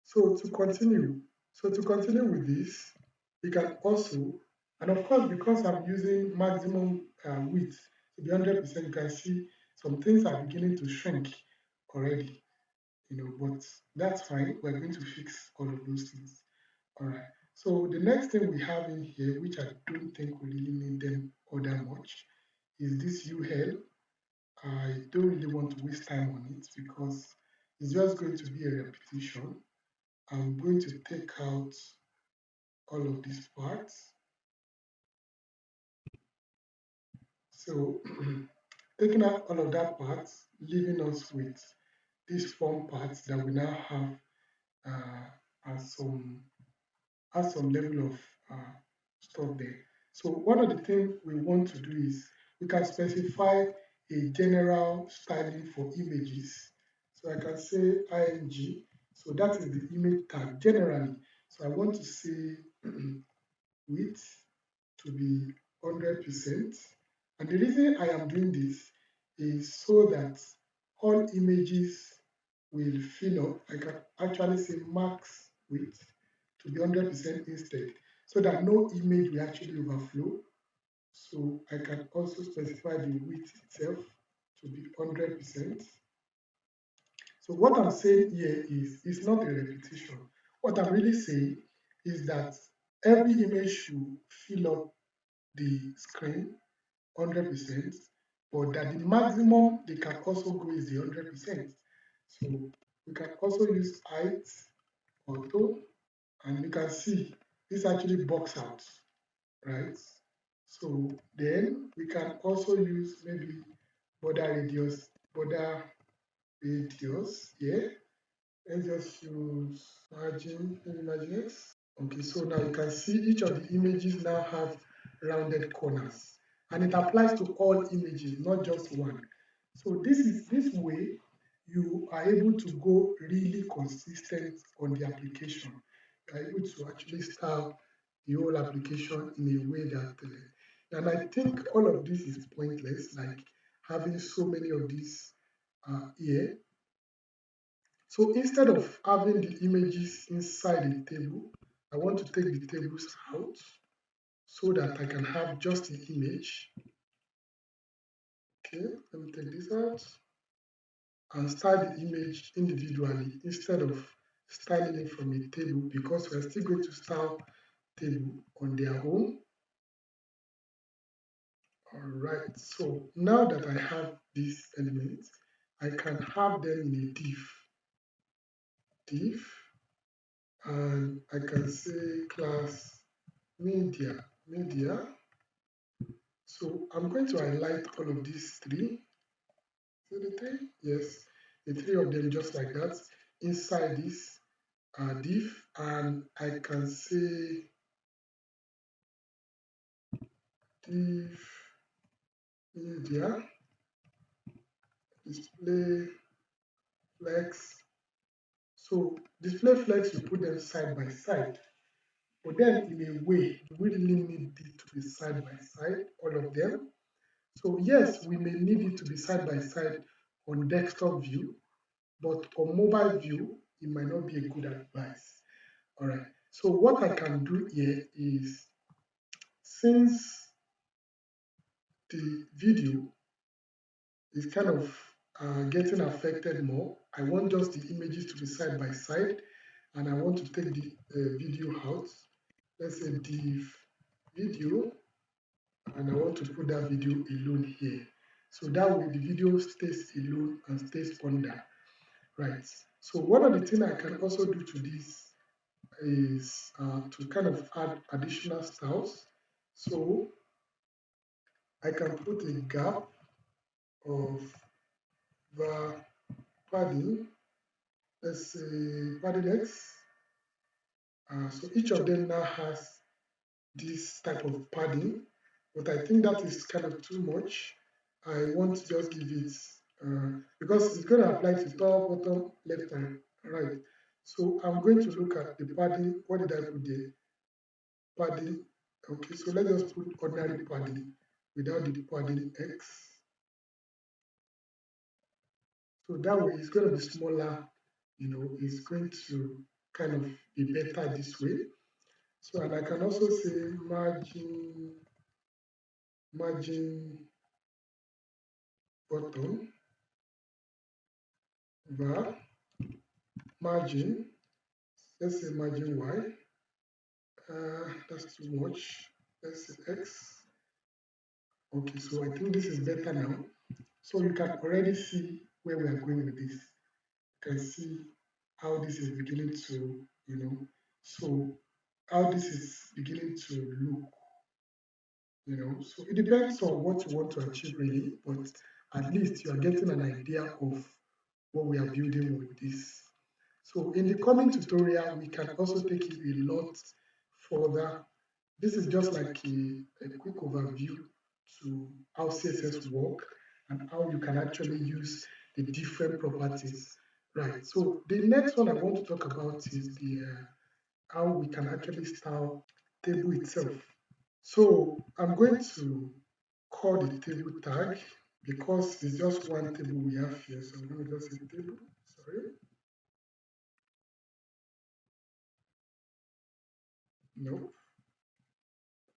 So to continue with this, we can also, and of course, because I'm using maximum width to be 100%, you can see some things are beginning to shrink already, but that's fine. We're going to fix all of those things. All right. So the next thing we have in here, which I don't think we really need them all that much, is this UL. I don't really want to waste time on it because it's just going to be a repetition. I'm going to take out all of these parts. So taking out all of that part, leaving us with these form parts that we now have as some level of stuff there. So one of the things we want to do is we can specify a general styling for images. So I can say ing. So that is the image tag generally. So I want to say width to be 100%. And the reason I am doing this is so that all images will fill up. I can actually say max width to be 100% instead, so that no image will actually overflow. So I can also specify the width itself to be 100%. So what I'm saying here is it's not a repetition. What I'm really saying is that every image should fill up the screen 100%, but that the maximum they can also go is the 100%. So we can also use height, auto, and you can see this actually box out, right? So then we can also use maybe border radius here. Let's just use margin X. Okay, so now you can see each of the images now have rounded corners, and it applies to all images, not just one. So this way you are able to go really consistent on the application. You are able to actually style the whole application in a way that, and I think all of this is pointless, like having so many of these here. So instead of having the images inside the table, I want to take the tables out so that I can have just the image. Okay, let me take this out and style the image individually instead of styling it from a table, because we're still going to style table on their own. All right, so now that I have these elements, I can have them in a div, and I can say class media. So I'm going to highlight all of these three. See the three? Yes, the three of them just like that inside this div, and I can say div media display flex. So display flex, you put them side by side, but then in a way, do we really need it to be side by side, all of them? So yes, we may need it to be side by side on desktop view, but on mobile view, it might not be a good advice. All right. So what I can do here is, since the video is kind of getting affected more. I want just the images to be side by side, and I want to take the video out. Let's say div video, and I want to put that video alone here. So that way the video stays alone and stays under, right? So one of the things I can also do to this is to kind of add additional styles. So I can put a gap of the padding, let's say padding X. So each of them now has this type of padding, but I think that is kind of too much. I want to just give it, because it's going to apply to top, bottom, left, and right. So I'm going to look at the padding. What did I put there? Padding. Okay, so let's just put ordinary padding without the padding X. So that way it's going to be smaller, it's going to kind of be better this way. So, and I can also say margin bottom var margin, let's say margin Y. That's too much. Let's say X. Okay, so I think this is better now. So you can already see where we are going with this. You can see how this is beginning to, so how this is beginning to look, So it depends on what you want to achieve really, but at least you are getting an idea of what we are building with this. So in the coming tutorial, we can also take it a lot further. This is just like a quick overview to how CSS work and how you can actually use the different properties. Right. So the next one I want to talk about is the how we can actually style table itself. So I'm going to call the table tag because it's just one table we have here. So I'm going to just say table. Sorry. No.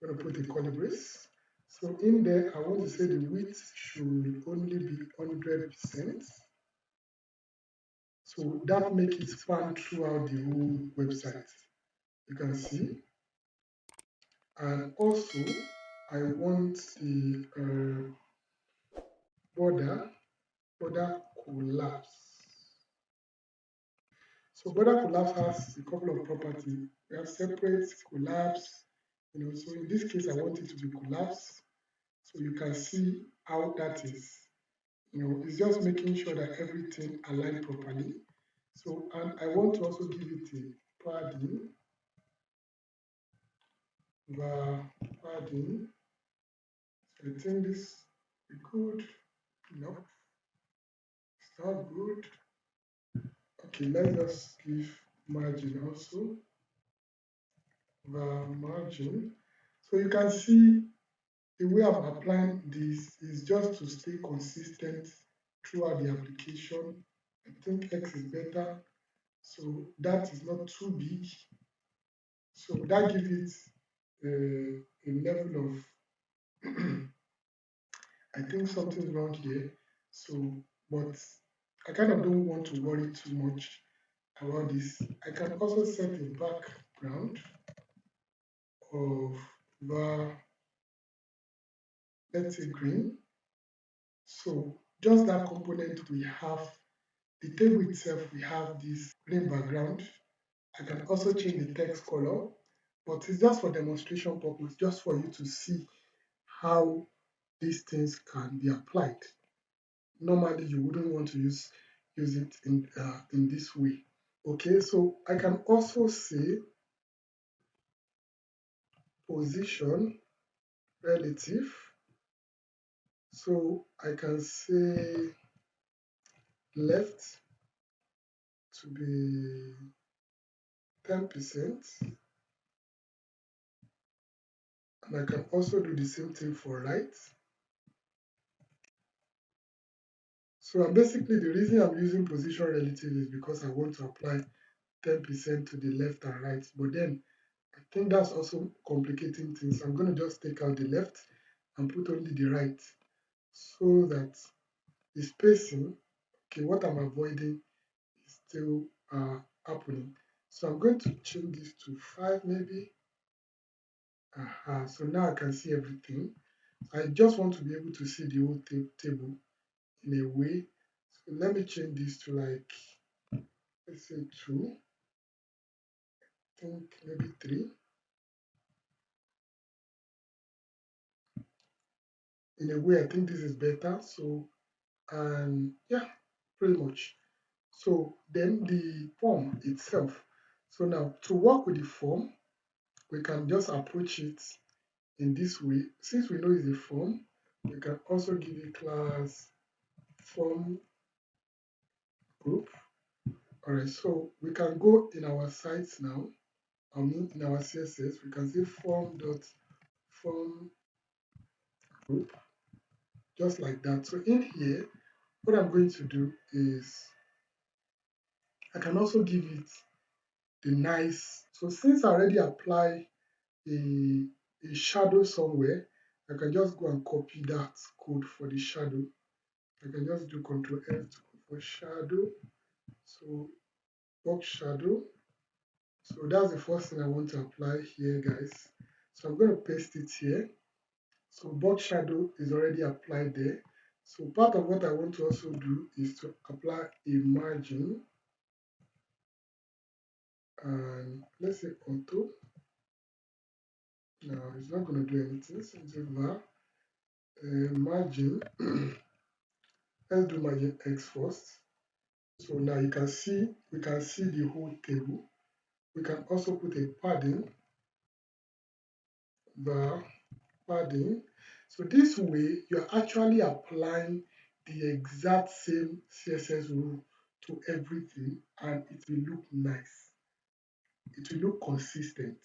I'm going to put a curly brace. So in there, I want to say the width should only be 100%. So that makes it span throughout the whole website. You can see. And also, I want the border collapse. So border collapse has a couple of properties. We have separate, collapse, so in this case, I want it to be collapsed. So you can see how that is. It's just making sure that everything aligns properly. So, and I want to also give it a padding, padding. So I think this is good. No, it's not good. Okay, let's just give margin also. Margin. So you can see the way I'm applying this is just to stay consistent throughout the application. I think X is better. So that is not too big. So that gives it a level of, I think something's wrong here. So, but I kind of don't want to worry too much about this. I can also set a background of let's say green. So just that component we have, the table itself, we have this green background. I can also change the text color, but it's just for demonstration purpose, just for you to see how these things can be applied. Normally, you wouldn't want to use it in this way. Okay, so I can also say position relative. So I can say left to be 10%, and I can also do the same thing for right. So basically the reason I'm using position relative is because I want to apply 10% to the left and right, but then I think that's also complicating things. I'm going to just take out the left and put only the right so that the spacing, okay, what I'm avoiding is still happening. So I'm going to change this to 5 maybe. So now I can see everything. I just want to be able to see the whole table in a way. So let me change this to like, let's say 2, I think maybe 3. In a way, I think this is better. So, and yeah, pretty much. So then the form itself. So now to work with the form, we can just approach it in this way. Since we know it's a form, we can also give a class form group. All right, so we can go in our sites now. I mean, in our CSS, we can say form group, just like that. So in here, what I'm going to do is I can also give it the nice. So since I already apply a shadow somewhere, I can just go and copy that code for the shadow. I can just do Ctrl F to go for shadow. So box shadow. So that's the first thing I want to apply here, guys. So I'm going to paste it here. So box shadow is already applied there. So part of what I want to also do is to apply a margin, and let's say auto. Now it's not going to do anything. So it's a var margin. Let's do margin X first. So now you can see, we can see the whole table. We can also put a padding, var padding. So this way, you're actually applying the exact same CSS rule to everything, and it will look nice. It will look consistent.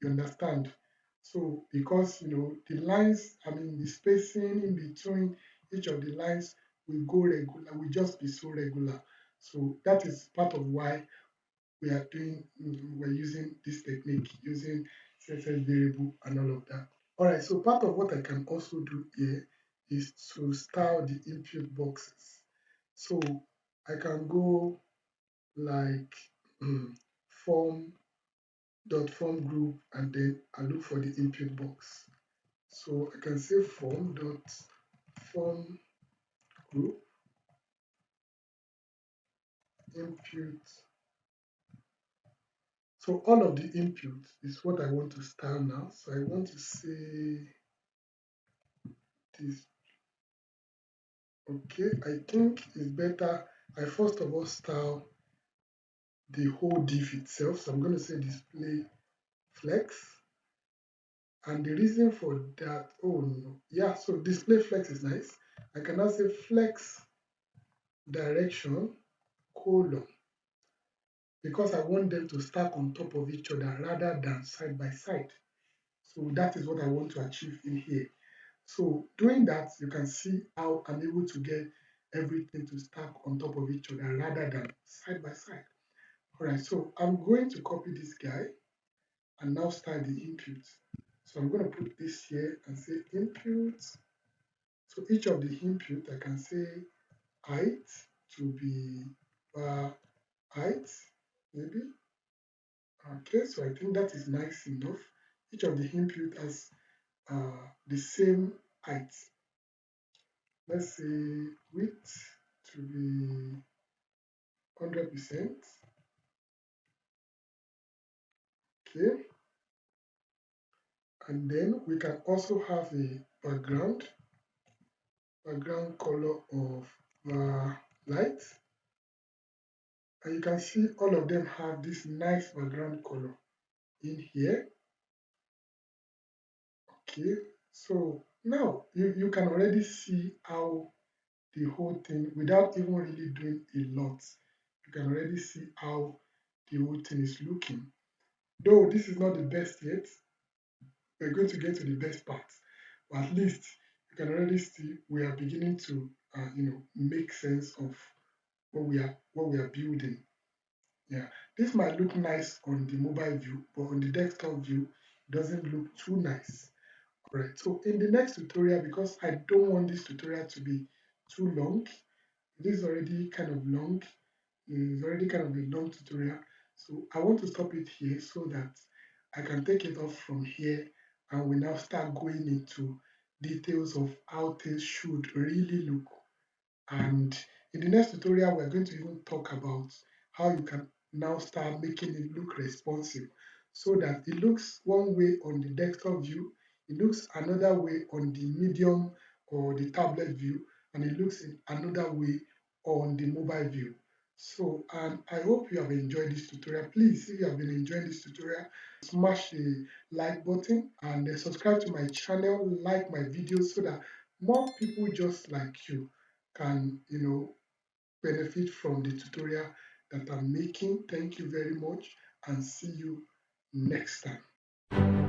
You understand? So because the lines, I mean the spacing in between each of the lines will go regular, will just be so regular. So that is part of why we're using this technique, using CSS variable and all of that. All right, so part of what I can also do here is to style the input boxes. So I can go like form form group, and then I look for the input box. So I can say form group input. So all of the input is what I want to style now. So I want to say this. Okay, I think it's better I first of all style the whole div itself. So I'm going to say display flex. And the reason for that, oh no, yeah, so display flex is nice. I can now say flex direction colon, because I want them to stack on top of each other rather than side by side. So that is what I want to achieve in here. So doing that, you can see how I'm able to get everything to stack on top of each other rather than side by side. All right, so I'm going to copy this guy and now start the input. So I'm going to put this here and say input. So each of the input, I can say height to be height, maybe. Okay, so I think that is nice enough. Each of the input has the same height. Let's say width to be 100%. Okay, and then we can also have a background color of light, and you can see all of them have this nice background color in here. Okay, so now you can already see how the whole thing, without even really doing a lot, you can already see how the whole thing is looking. Though this is not the best yet, we're going to get to the best part. But at least you can already see we are beginning to make sense of what we are building. Yeah, this might look nice on the mobile view, but on the desktop view, it doesn't look too nice. All right, so in the next tutorial, because I don't want this tutorial to be too long. This is already kind of long. It's already kind of a long tutorial. So I want to stop it here so that I can take it off from here and we now start going into details of how things should really look. And in the next tutorial, we're going to even talk about how you can now start making it look responsive so that it looks one way on the desktop view, it looks another way on the medium or the tablet view, and it looks in another way on the mobile view. So, and I hope you have enjoyed this tutorial. Please, if you have been enjoying this tutorial, smash the like button and subscribe to my channel, like my videos so that more people just like you can benefit from the tutorial that I'm making. Thank you very much and see you next time.